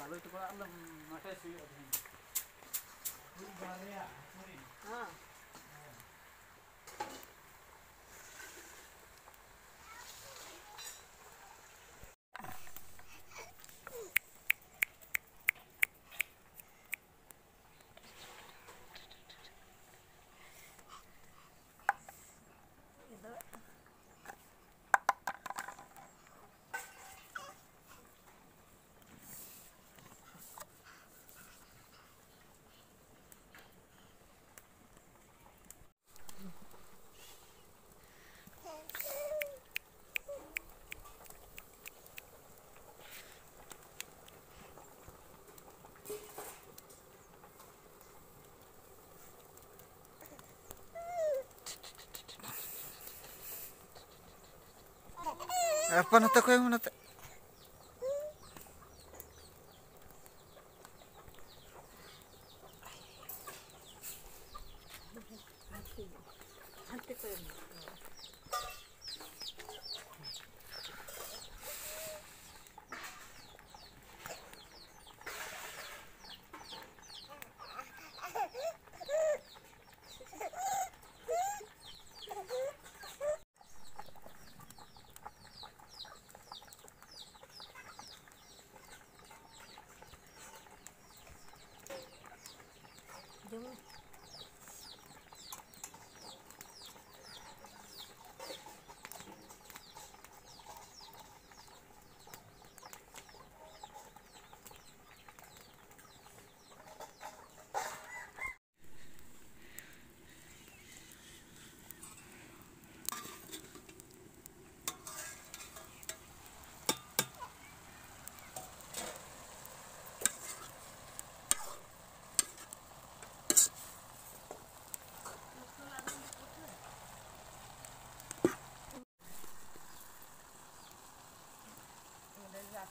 Lalu itu kalau alam mata sih ada. Ini bahaya, sorry. Apa nata ko yung nata?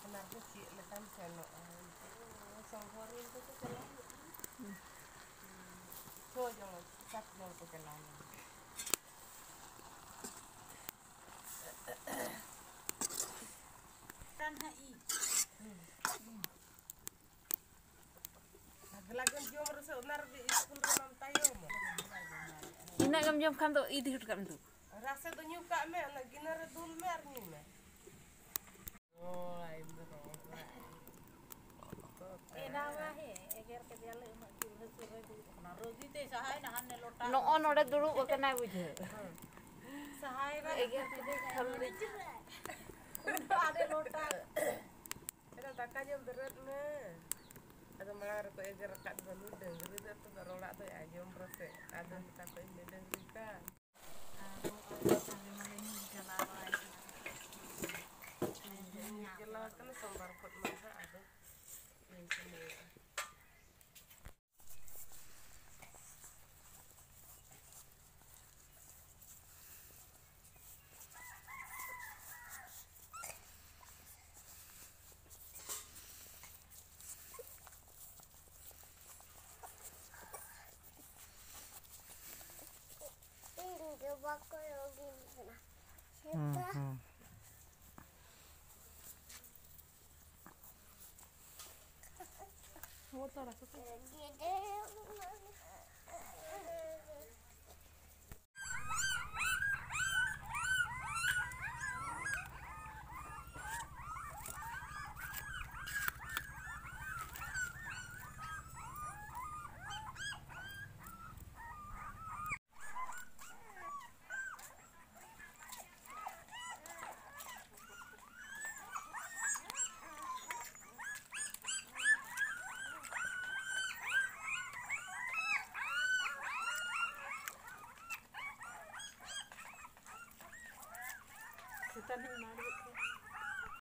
Kenapa sih lekan seno songhorin itu kelam so jangan sak dong ke kelam tanhai aglagan jom rasa unar di school renam tayo mo ina gam jom kan to idih kam tu rasa to nyuka me lagi nara dul mer ni me oh ai bro no on ode dulu kena buje sahai ra eger kede khamri ada lota era taka jom berat me ada malar ko eger kat banu dengri itu barola to ya jom proses ada kita ko ini dengri kan Jelas kan sambar pot masa ada yang semua. Ini bakal lagi mana? kita ni mari